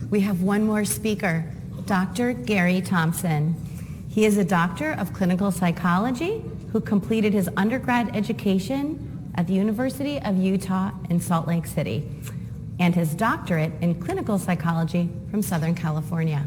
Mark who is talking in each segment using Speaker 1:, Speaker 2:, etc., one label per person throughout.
Speaker 1: We have one more speaker, Dr. Gary Thompson. He is a doctor of clinical psychology who completed his undergrad education at the University of Utah in Salt Lake City and his doctorate in clinical psychology from Southern California.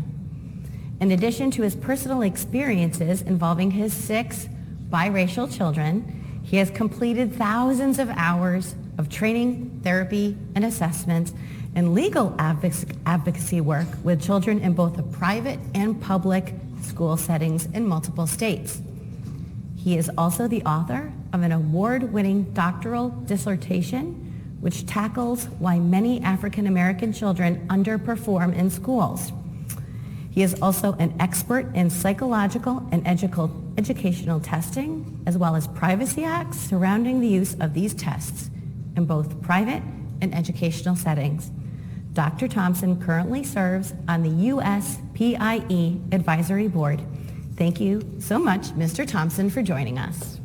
Speaker 1: In addition to his personal experiences involving his 6 biracial children, he has completed thousands of hours of training, therapy, and assessments and legal advocacy work with children in both the private and public school settings in multiple states. He is also the author of an award-winning doctoral dissertation which tackles why many African American children underperform in schools. He is also an expert in psychological and educational testing, as well as privacy acts surrounding the use of these tests in both private and educational settings. Dr. Thompson currently serves on the USPIE Advisory Board. Thank you so much, Mr. Thompson, for joining us.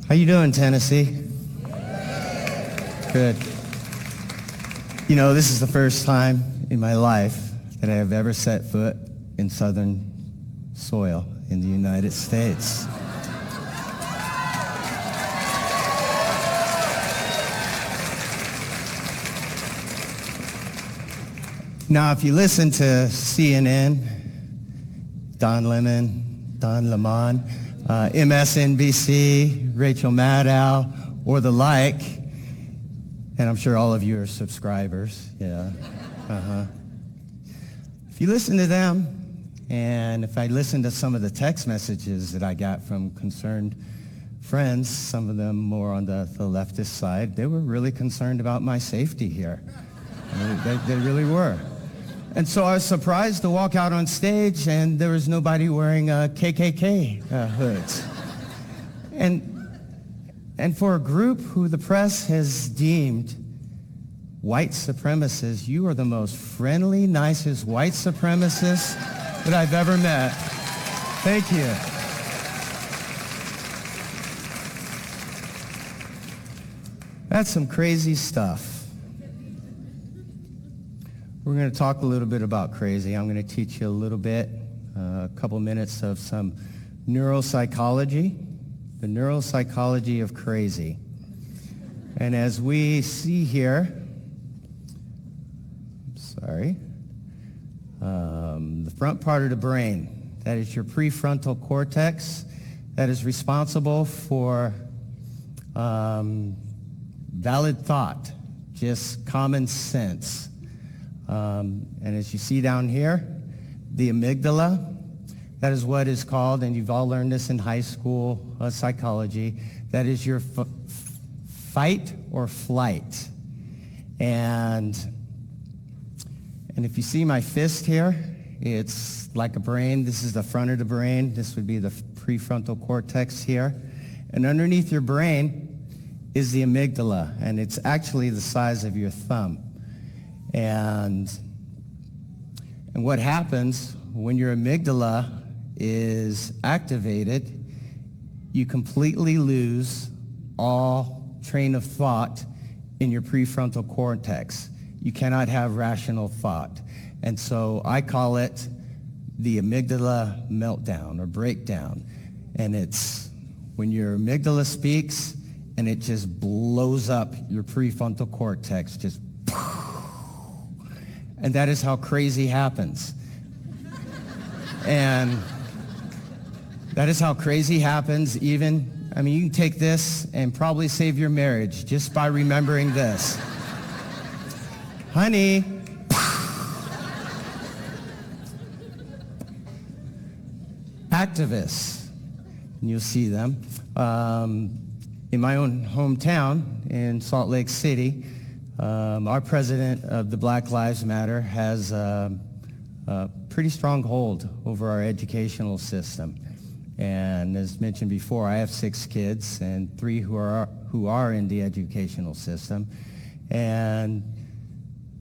Speaker 2: How you doing, Tennessee? Good. You know, this is the first time in my life that I have ever set foot in southern soil in the United States. Now, if you listen to CNN, Don Lemon, MSNBC, Rachel Maddow, or the like, and I'm sure all of you are subscribers, yeah. If you listen to them, and if I listen to some of the text messages that I got from concerned friends, some of them more on the leftist side, they were really concerned about my safety here. They really were. And so I was surprised to walk out on stage and there was nobody wearing KKK hoods. And for a group who the press has deemed white supremacists, you are the most friendly, nicest white supremacists that I've ever met. Thank you. That's some crazy stuff. We're going to talk a little bit about crazy. I'm going to teach you a little bit, a couple minutes of some neuropsychology, the neuropsychology of crazy. And as we see here, the front part of the brain, that is your prefrontal cortex, that is responsible for valid thought, just common sense. And as you see down here, the amygdala, that is what is called, and you've all learned this in high school psychology, that is your fight or flight. And if you see my fist here, it's like a brain. This is the front of the brain. This would be the prefrontal cortex here. And underneath your brain is the amygdala, and it's actually the size of your thumb. And what happens when your amygdala is activated, you completely lose all train of thought in your prefrontal cortex. You cannot have rational thought. And so I call it the amygdala meltdown or breakdown. And it's when your amygdala speaks and it just blows up your prefrontal cortex, just and that is how crazy happens. And that is how crazy happens even, I mean, you can take this and probably save your marriage just by remembering this. Honey. Activists, and you'll see them. In my own hometown in Salt Lake City, our president of the Black Lives Matter has a pretty strong hold over our educational system. And as mentioned before, I have 6 kids and 3 who are in the educational system. And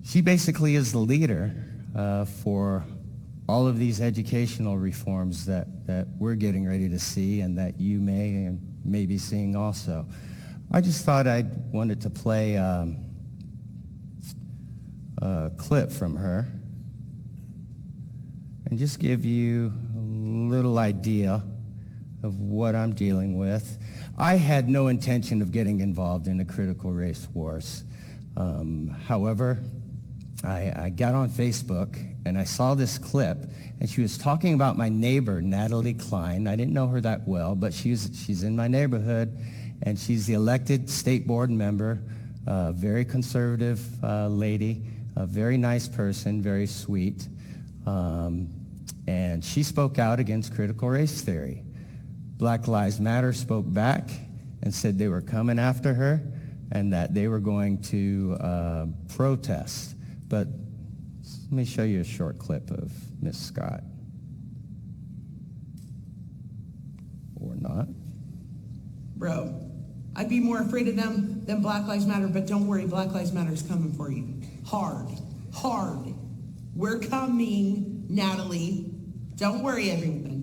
Speaker 2: she basically is the leader for all of these educational reforms that we're getting ready to see and that you may be seeing also. I just thought I wanted to play a clip from her and just give you a little idea of what I'm dealing with. I had no intention of getting involved in the critical race wars. However, I got on Facebook and I saw this clip, and she was talking about my neighbor, Natalie Klein. I didn't know her that well, but she's in my neighborhood, and she's the elected state board member, very conservative lady, a very nice person, very sweet. And she spoke out against critical race theory. Black Lives Matter spoke back and said they were coming after her and that they were going to protest. But let me show you a short clip of Miss Scott. Or not.
Speaker 3: Bro, I'd be more afraid of them than Black Lives Matter, but don't worry, Black Lives Matter is coming for you. Hard, hard. We're coming, Natalie. Don't worry, everyone.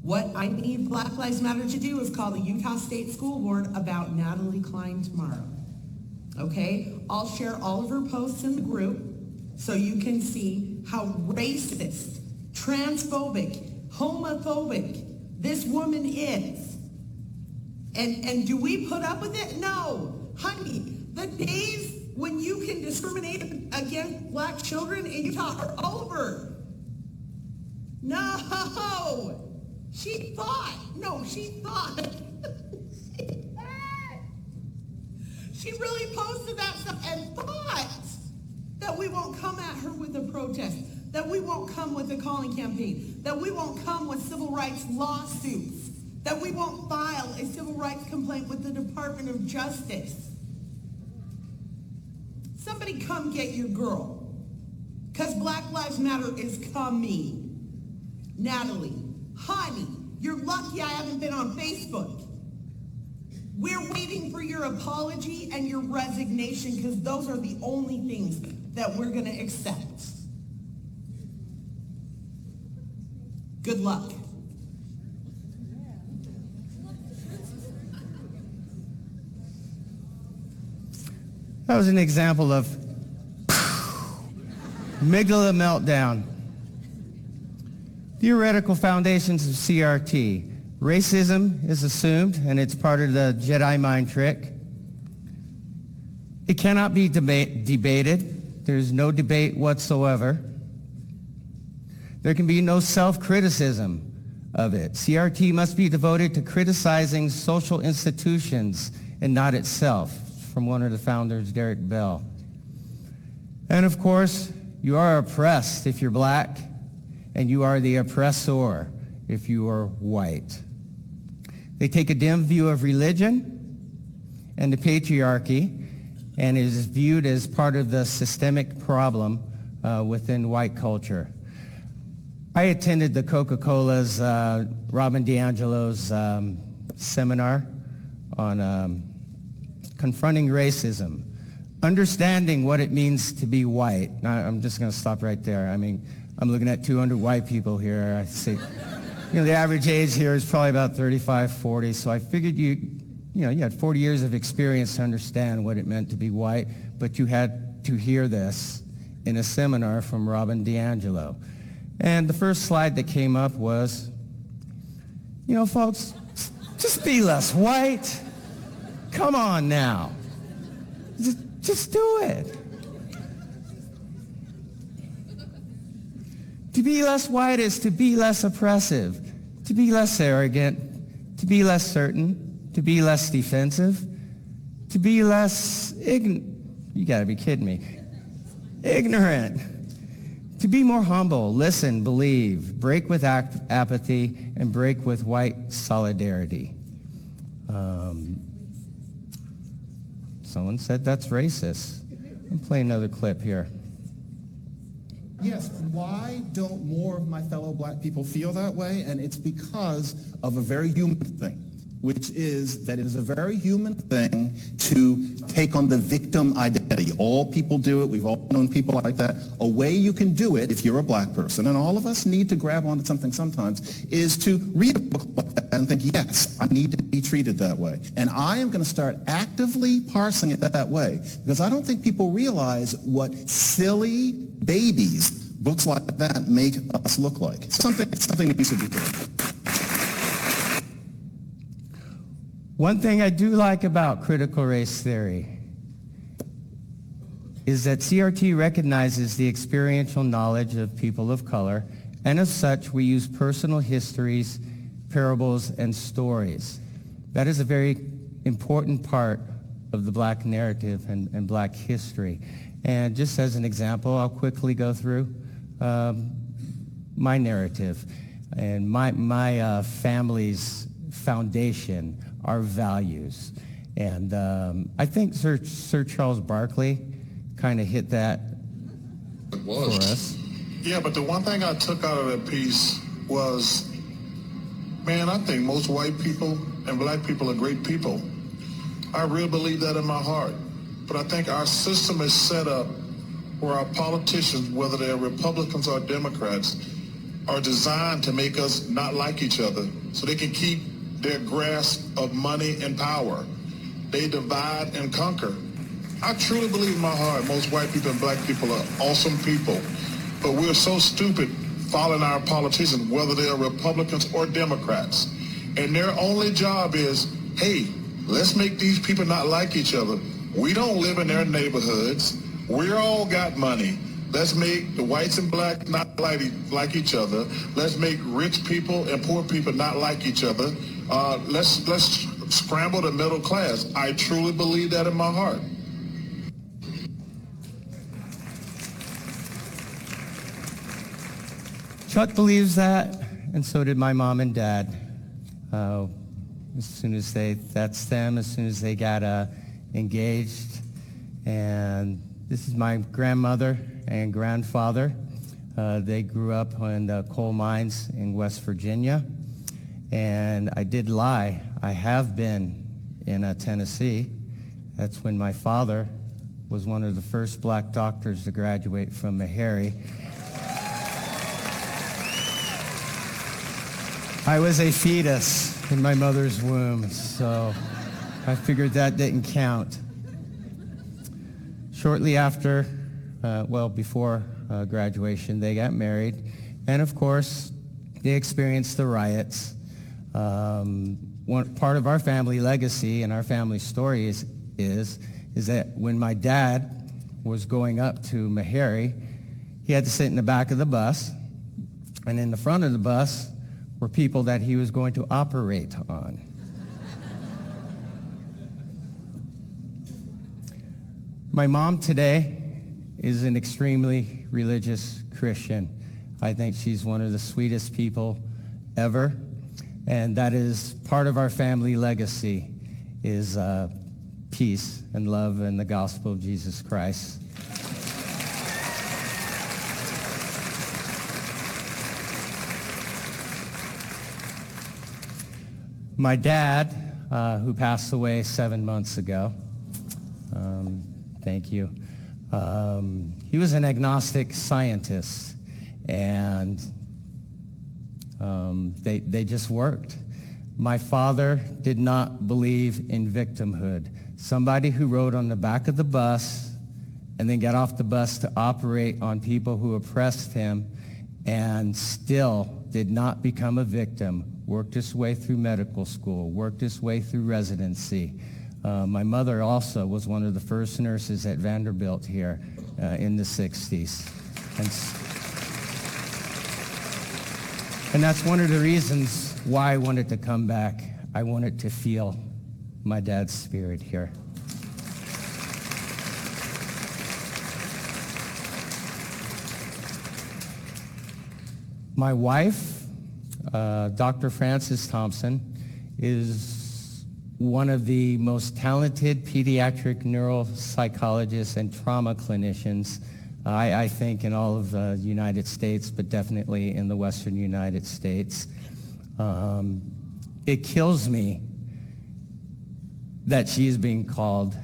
Speaker 3: What I need Black Lives Matter to do is call the Utah State School Board about Natalie Klein tomorrow. Okay? I'll share all of her posts in the group so you can see how racist, transphobic, homophobic this woman is. And do we put up with it? No. Honey, the days when you can discriminate against black children in Utah are over. No. She thought. She really posted that stuff and thought that we won't come at her with a protest, that we won't come with a calling campaign, that we won't come with civil rights lawsuits, that we won't file a civil rights complaint with the Department of Justice. Somebody come get your girl, because Black Lives Matter is coming. Natalie, honey, you're lucky I haven't been on Facebook. We're waiting for your apology and your resignation, because those are the only things that we're going to accept. Good luck.
Speaker 2: That was an example of amygdala meltdown. Theoretical foundations of CRT. Racism is assumed, and it's part of the Jedi mind trick. It cannot be debated. There's no debate whatsoever. There can be no self-criticism of it. CRT must be devoted to criticizing social institutions and not itself, from one of the founders, Derek Bell. And of course, you are oppressed if you're black, and you are the oppressor if you are white. They take a dim view of religion and the patriarchy, and it is viewed as part of the systemic problem within white culture. I attended the Coca-Cola's Robin DiAngelo's seminar on confronting racism, understanding what it means to be white. Now, I'm just going to stop right there. I mean, I'm looking at 200 white people here. I see, the average age here is probably about 35, 40. So I figured you had 40 years of experience to understand what it meant to be white, but you had to hear this in a seminar from Robin DiAngelo. And the first slide that came up was, folks, just be less white. Come on now. Just do it. To be less white is to be less oppressive, to be less arrogant, to be less certain, to be less defensive, to be less you gotta be kidding me. Ignorant. To be more humble, listen, believe, break with apathy, and break with white solidarity. Someone said that's racist. I'll play another clip here.
Speaker 4: Yes, why don't more of my fellow black people feel that way? And it's because of a very human thing.
Speaker 5: which is that it is a very human thing to take on the victim identity. All people do it. We've all known people like that. A way you can do it if you're a black person, and all of us need to grab onto something sometimes, is to read a book like that and think, yes, I need to be treated that way. And I am going to start actively parsing it that way, because I don't think people realize what silly babies books like that make us look like. Something that needs to be done.
Speaker 2: One thing I do like about critical race theory is that CRT recognizes the experiential knowledge of people of color, and as such, we use personal histories, parables, and stories. That is a very important part of the black narrative and black history. And just as an example, I'll quickly go through my narrative and my family's foundation, our values. And I think Sir Charles Barkley kind of hit that for us.
Speaker 6: Yeah, but the one thing I took out of that piece was, man, I think most white people and black people are great people. I really believe that in my heart. But I think our system is set up where our politicians, whether they're Republicans or Democrats, are designed to make us not like each other so they can keep their grasp of money and power. They divide and conquer. I truly believe in my heart most white people and black people are awesome people, but we're so stupid following our politicians, whether they're Republicans or Democrats. And their only job is, hey, let's make these people not like each other. We don't live in their neighborhoods. We all got money. Let's make the whites and blacks not like each other. Let's make rich people and poor people not like each other. Let's scramble the middle class. I truly believe that in my heart.
Speaker 2: Chuck believes that, and so did my mom and dad. As soon as that's them, as soon as they got engaged. And this is my grandmother and grandfather. They grew up in the coal mines in West Virginia. And I did lie. I have been in Tennessee. That's when my father was one of the first black doctors to graduate from Meharry. I was a fetus in my mother's womb, so I figured that didn't count. Shortly after, before graduation, they got married. And of course, they experienced the riots. One part of our family legacy and our family story is that when my dad was going up to Meharry, he had to sit in the back of the bus, and in the front of the bus were people that he was going to operate on. My mom today is an extremely religious Christian. I think she's one of the sweetest people ever. And that is part of our family legacy is peace and love and the gospel of Jesus Christ. My dad, who passed away 7 months ago, thank you. He was an agnostic scientist, and they just worked. My father did not believe in victimhood. Somebody who rode on the back of the bus and then got off the bus to operate on people who oppressed him and still did not become a victim, worked his way through medical school, worked his way through residency. My mother also was one of the first nurses at Vanderbilt here in the 60s. And that's one of the reasons why I wanted to come back. I wanted to feel my dad's spirit here. My wife, Dr. Frances Thompson, is one of the most talented pediatric neuropsychologists and trauma clinicians, I think, in all of the United States, but definitely in the Western United States. It kills me that she is being called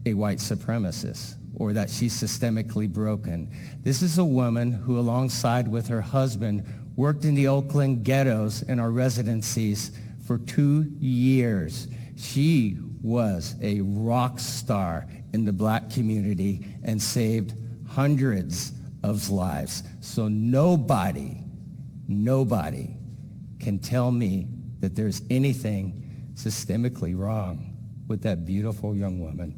Speaker 2: a white supremacist or that she's systemically broken. This is a woman who, alongside with her husband, worked in the Oakland ghettos and our residencies for 2 years. She was a rock star in the black community and saved hundreds of lives. So nobody can tell me that there's anything systemically wrong with that beautiful young woman.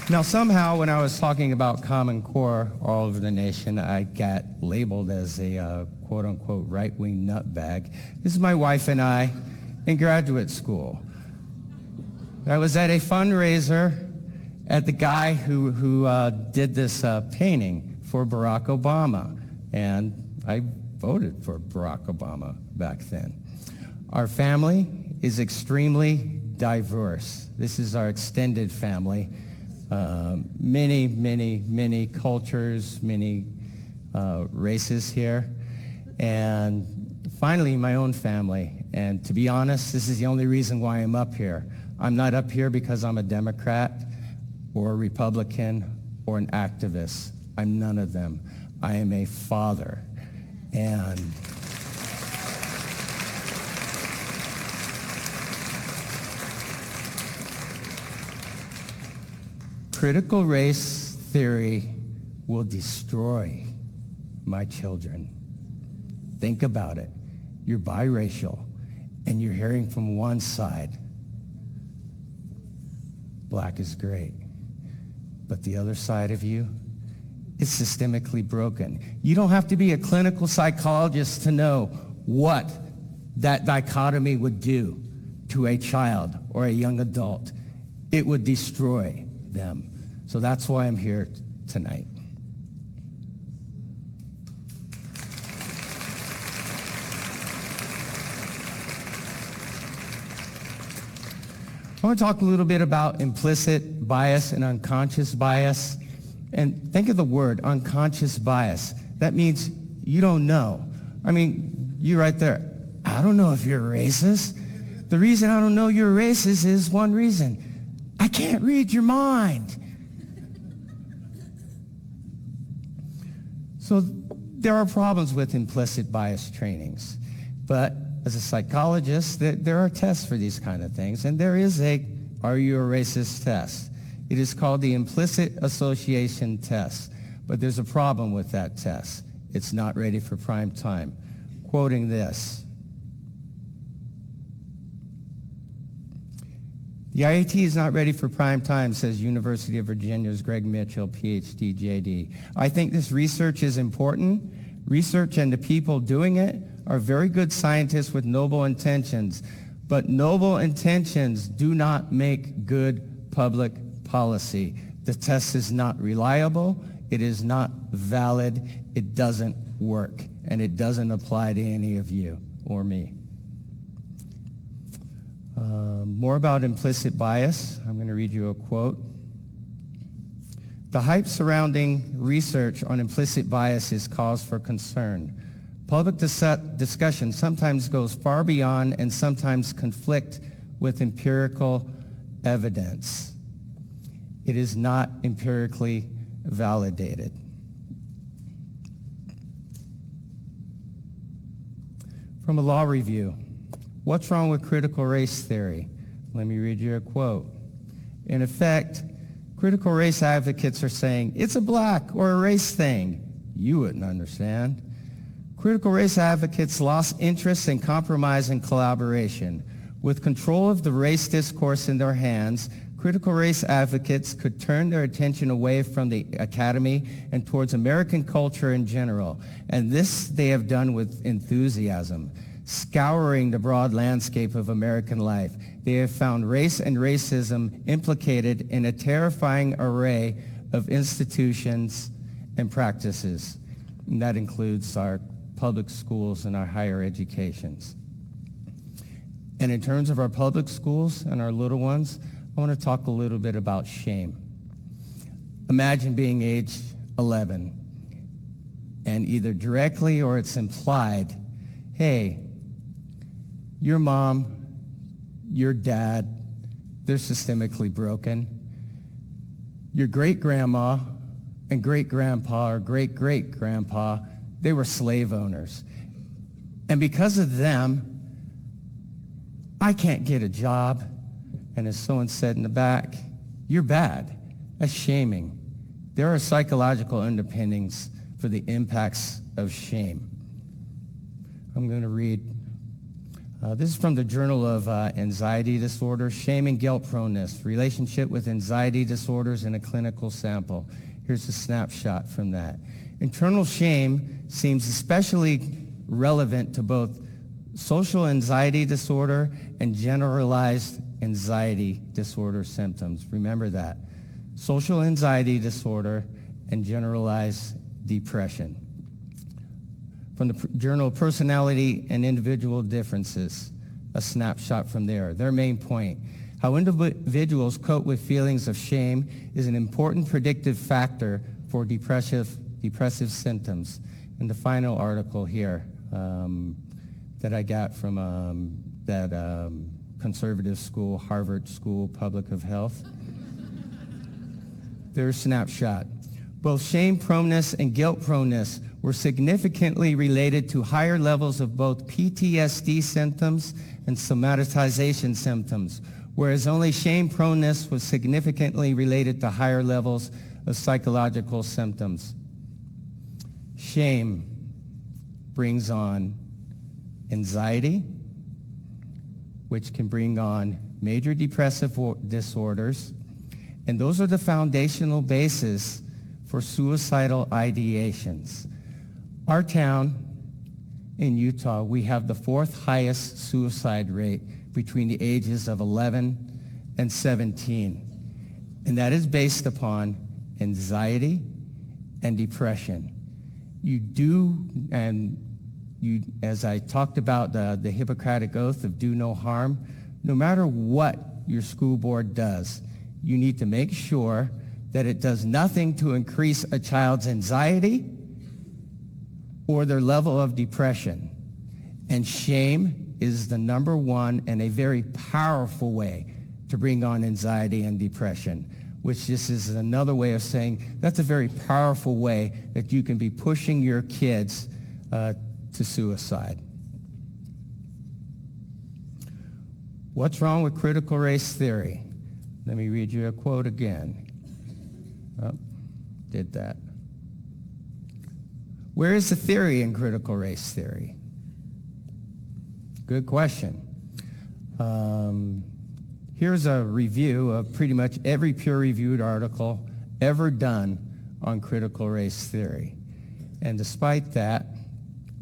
Speaker 2: Now, somehow, when I was talking about Common Core all over the nation, I got labeled as a quote-unquote right-wing nutbag. This is my wife and I in graduate school. I was at a fundraiser at the guy who did this painting for Barack Obama, and I voted for Barack Obama back then. Our family is extremely diverse. This is our extended family. Many cultures, many races here. And finally, my own family. And to be honest, this is the only reason why I'm up here. I'm not up here because I'm a Democrat or a Republican or an activist. I'm none of them. I am a father. And critical race theory will destroy my children. Think about it. You're biracial, and you're hearing from one side, black is great, but the other side of you is systemically broken. You don't have to be a clinical psychologist to know what that dichotomy would do to a child or a young adult. It would destroy them. So that's why I'm here tonight. I want to talk a little bit about implicit bias and unconscious bias. And think of the word unconscious bias. That means you don't know. I mean, you right there. I don't know if you're a racist. The reason I don't know you're a racist is one reason. I can't read your mind. So there are problems with implicit bias trainings. But as a psychologist, there are tests for these kind of things. And there is a Are You a Racist test. It is called the implicit association test. But there's a problem with that test. It's not ready for prime time. Quoting this. The IAT is not ready for prime time, says University of Virginia's Greg Mitchell, PhD, JD. I think this research is important. Research and the people doing it are very good scientists with noble intentions, but noble intentions do not make good public policy. The test is not reliable, it is not valid, it doesn't work, and it doesn't apply to any of you or me. More about implicit bias. I'm going to read you a quote. The hype surrounding research on implicit bias is cause for concern. Public discussion sometimes goes far beyond and sometimes conflict with empirical evidence. It is not empirically validated. From a law review, what's wrong with critical race theory? Let me read you a quote. In effect, critical race advocates are saying, it's a black or a race thing. You wouldn't understand. Critical race advocates lost interest in compromise and collaboration. With control of the race discourse in their hands, critical race advocates could turn their attention away from the academy and towards American culture in general. And this they have done with enthusiasm. Scouring the broad landscape of American life, they have found race and racism implicated in a terrifying array of institutions and practices. And that includes our public schools and our higher educations. And in terms of our public schools and our little ones, I want to talk a little bit about shame. Imagine being age 11 and either directly or it's implied, hey, your mom, your dad, they're systemically broken. Your great-grandma and great-grandpa or great-great-grandpa, they were slave owners. And because of them, I can't get a job. And as someone said in the back, you're bad. That's shaming. There are psychological underpinnings for the impacts of shame. I'm going to read. This is from the Journal of Anxiety Disorders, Shame and Guilt Proneness, Relationship with Anxiety Disorders in a Clinical Sample. Here's a snapshot from that. Internal shame seems especially relevant to both social anxiety disorder and generalized anxiety disorder symptoms. Remember that. Social anxiety disorder and generalized depression. From the Journal of Personality and Individual Differences, a snapshot from there. Their main point, how individuals cope with feelings of shame is an important predictive factor for depressive symptoms. And the final article here that I got from that conservative school, Harvard School Public of Health. Their snapshot. Both shame proneness and guilt proneness were significantly related to higher levels of both PTSD symptoms and somatization symptoms, whereas only shame proneness was significantly related to higher levels of psychological symptoms. Shame brings on anxiety, which can bring on major depressive disorders, and those are the foundational basis for suicidal ideations. Our town in Utah, we have the 4th highest suicide rate between the ages of 11 and 17. And that is based upon anxiety and depression. As I talked about the Hippocratic Oath of do no harm, no matter what your school board does, you need to make sure that it does nothing to increase a child's anxiety or their level of depression. And shame is the number one and a very powerful way to bring on anxiety and depression, which this is another way of saying that's a very powerful way that you can be pushing your kids to suicide. What's wrong with critical race theory? Let me read you a quote again. Oh, did that. Where is the theory in critical race theory? Good question. Here's a review of pretty much every peer-reviewed article ever done on critical race theory. And despite that,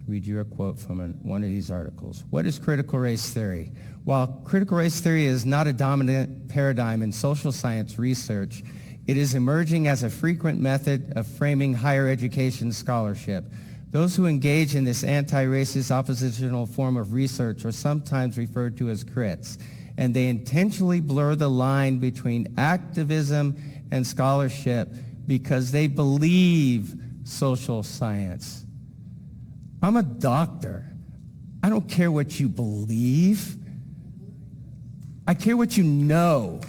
Speaker 2: read you a quote from one of these articles. What is critical race theory? While critical race theory is not a dominant paradigm in social science research, it is emerging as a frequent method of framing higher education scholarship. Those who engage in this anti-racist oppositional form of research are sometimes referred to as crits, and they intentionally blur the line between activism and scholarship because they believe social science. I'm a doctor. I don't care what you believe. I care what you know.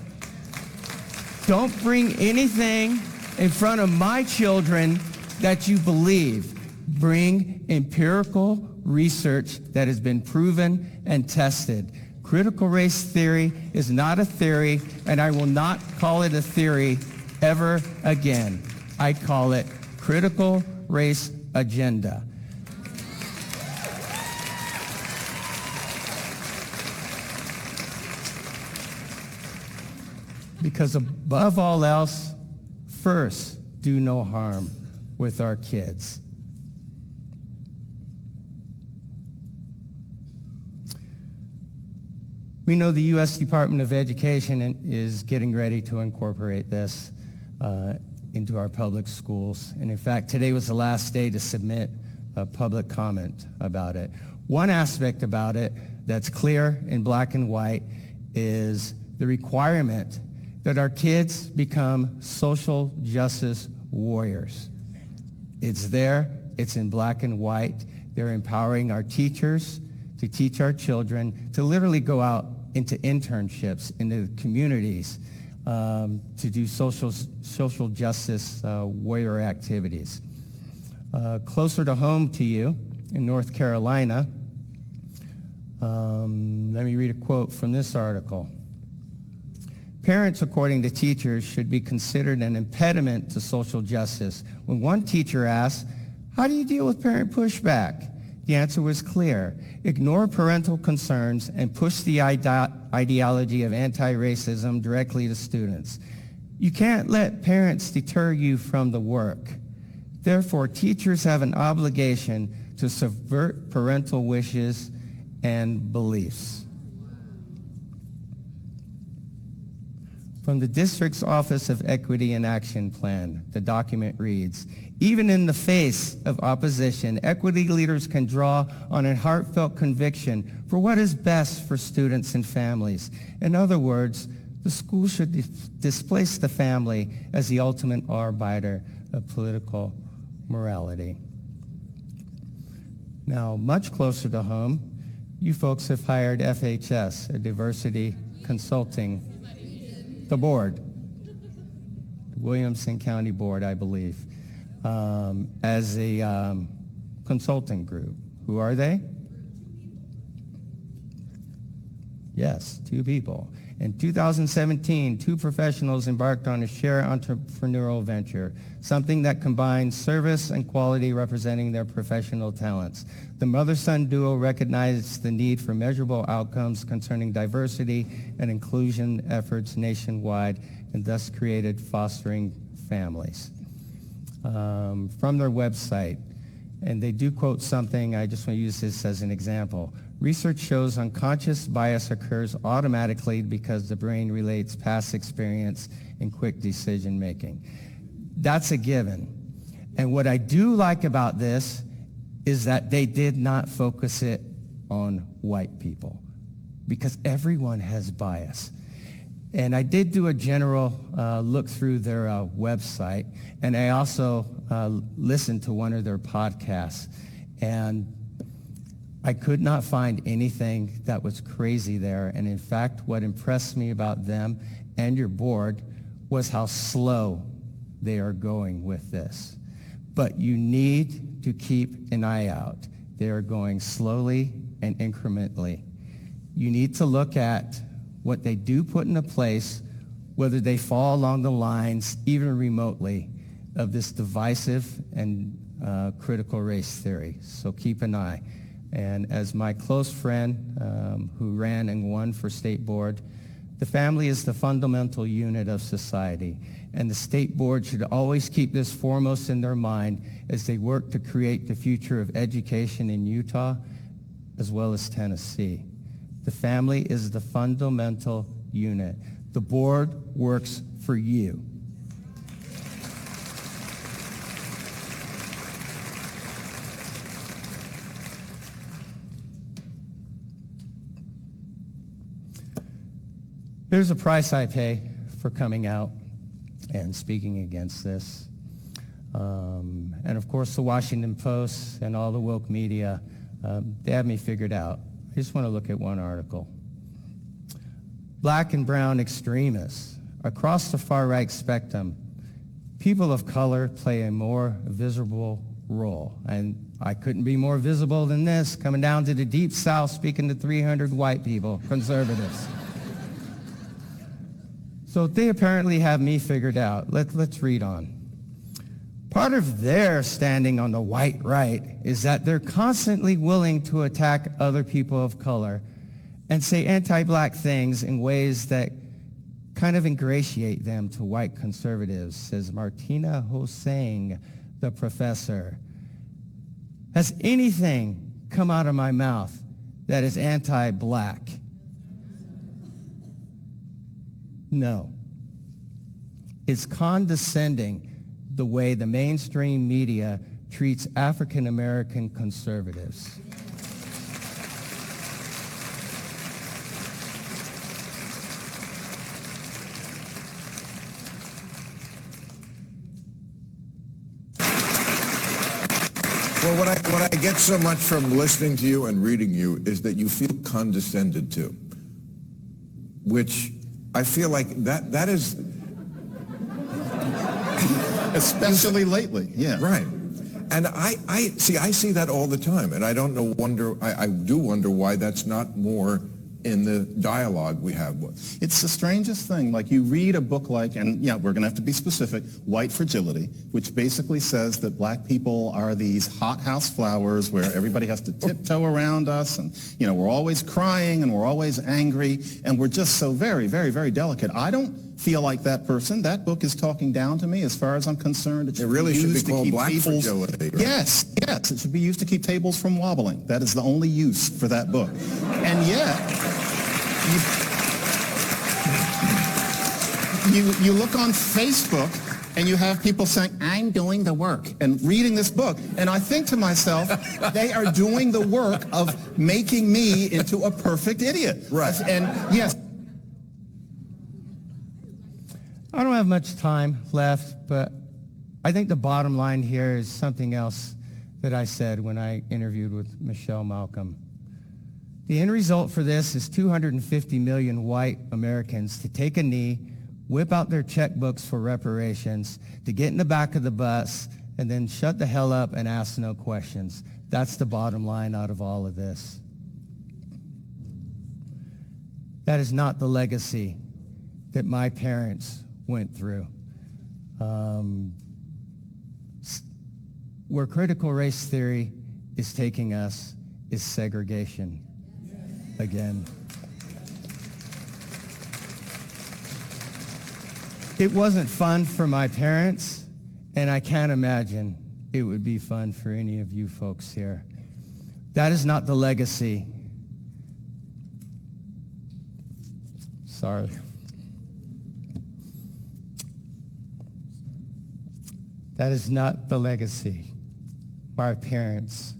Speaker 2: Don't bring anything in front of my children that you believe. Bring empirical research that has been proven and tested. Critical race theory is not a theory, and I will not call it a theory ever again. I call it critical race agenda. Because above all else, first, do no harm with our kids. We know the U.S. Department of Education is getting ready to incorporate this into our public schools. And in fact, today was the last day to submit a public comment about it. One aspect about it that's clear in black and white is the requirement that our kids become social justice warriors. It's there It's in black and white. They're empowering our teachers to teach our children to literally go out into internships, into communities, to do social justice warrior activities. Closer to home to you, in North Carolina, let me read a quote from this article. Parents, according to teachers, should be considered an impediment to social justice. When one teacher asked, "How do you deal with parent pushback?" the answer was clear. Ignore parental concerns and push the ideology of anti-racism directly to students. You can't let parents deter you from the work. Therefore, teachers have an obligation to subvert parental wishes and beliefs. From the district's Office of Equity and Action Plan, the document reads, even in the face of opposition, equity leaders can draw on a heartfelt conviction for what is best for students and families. In other words, the school should displace the family as the ultimate arbiter of political morality. Now, much closer to home, you folks have hired FHS, a diversity consulting, the board, Williamson County Board, I believe, as a consulting group. Who are they? Yes, 2 people. In 2017, 2 professionals embarked on a shared entrepreneurial venture, something that combines service and quality representing their professional talents. The mother-son duo recognized the need for measurable outcomes concerning diversity and inclusion efforts nationwide and thus created Fostering Families. From their website, and they do quote something, I just want to use this as an example. Research shows unconscious bias occurs automatically because the brain relates past experience and quick decision making. That's a given. And what I do like about this is that they did not focus it on white people, because everyone has bias. And I did do a general look through their website, and I also listened to one of their podcasts. And I could not find anything that was crazy there. And in fact, what impressed me about them and your board was how slow they are going with this. But you need to keep an eye out. They are going slowly and incrementally. You need to look at what they do put into place, whether they fall along the lines, even remotely, of this divisive and critical race theory. So keep an eye. And as my close friend who ran and won for state board, the family is the fundamental unit of society. And the state board should always keep this foremost in their mind as they work to create the future of education in Utah as well as Tennessee. The family is the fundamental unit. The board works for you. Here's a price I pay for coming out and speaking against this. And of course, the Washington Post and all the woke media, they have me figured out. I just want to look at one article. Black and brown extremists. Across the far-right spectrum, people of color play a more visible role. And I couldn't be more visible than this, coming down to the deep south, speaking to 300 white people, conservatives. So they apparently have me figured out. Let's read on. Part of their standing on the white right is that they're constantly willing to attack other people of color and say anti-black things in ways that kind of ingratiate them to white conservatives, says Martina Hossain, the professor. Has anything come out of my mouth that is anti-black? No. It's condescending the way the mainstream media treats African American conservatives.
Speaker 7: Well, what I get so much from listening to you and reading you is that you feel condescended to, which I feel like that is...
Speaker 5: Especially lately, yeah.
Speaker 7: Right. And I see that all the time, and I do wonder why that's not more in the dialogue we have with.
Speaker 5: It's the strangest thing. Like, you read a book like, and yeah, we're going to have to be specific, White Fragility, which basically says that black people are these hothouse flowers where everybody has to tiptoe around us, and, you know, we're always crying and we're always angry, and we're just so very, very, very delicate. I don't feel like that person. That book is talking down to me as far as I'm concerned.
Speaker 7: It really should be called Black Fragility. Right?
Speaker 5: Yes, it should be used to keep tables from wobbling. That is the only use for that book. And yet... You look on Facebook and you have people saying, I'm doing the work, and reading this book. And I think to myself, they are doing the work of making me into a perfect idiot.
Speaker 7: Right.
Speaker 5: And yes.
Speaker 2: I don't have much time left, but I think the bottom line here is something else that I said when I interviewed with Michelle Malcolm. The end result for this is 250 million white Americans to take a knee, whip out their checkbooks for reparations, to get in the back of the bus, and then shut the hell up and ask no questions. That's the bottom line out of all of this. That is not the legacy that my parents went through. Where critical race theory is taking us is segregation. Again. It wasn't fun for my parents, and I can't imagine it would be fun for any of you folks here. That is not the legacy. Sorry. That is not the legacy my parents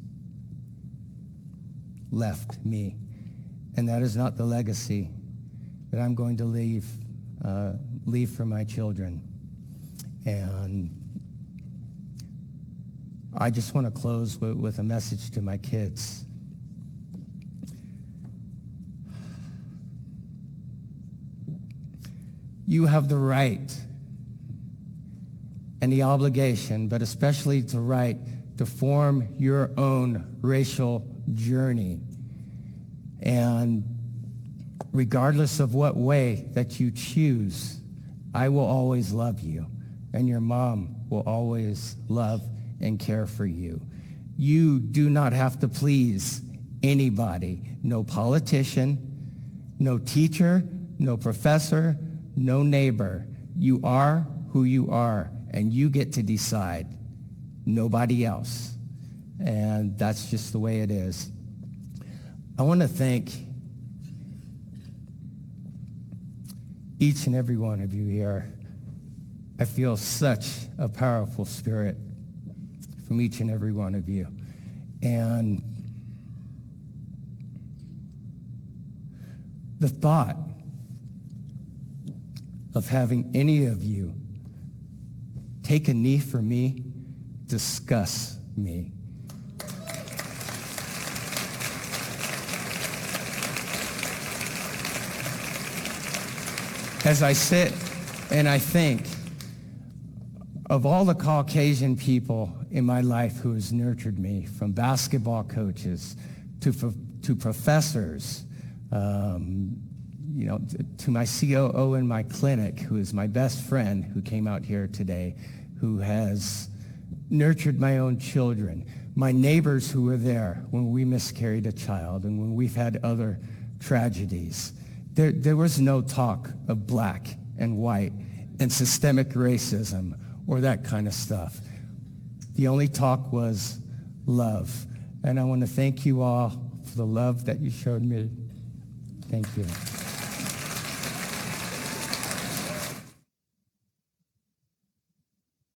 Speaker 2: left me. And that is not the legacy that I'm going to leave for my children. And I just want to close with a message to my kids. You have the right and the obligation, but especially the right, to form your own racial journey. And regardless of what way that you choose, I will always love you, and your mom will always love and care for you. You do not have to please anybody, no politician, no teacher, no professor, no neighbor. You are who you are, and you get to decide, nobody else. And that's just the way it is. I want to thank each and every one of you here. I feel such a powerful spirit from each and every one of you. And the thought of having any of you take a knee for me disgusts me. As I sit and I think of all the Caucasian people in my life who has nurtured me, from basketball coaches to professors, to my COO in my clinic, who is my best friend, who came out here today, who has nurtured my own children, my neighbors who were there when we miscarried a child and when we've had other tragedies. There was no talk of black and white and systemic racism or that kind of stuff. The only talk was love. And I want to thank you all for the love that you showed me. Thank you.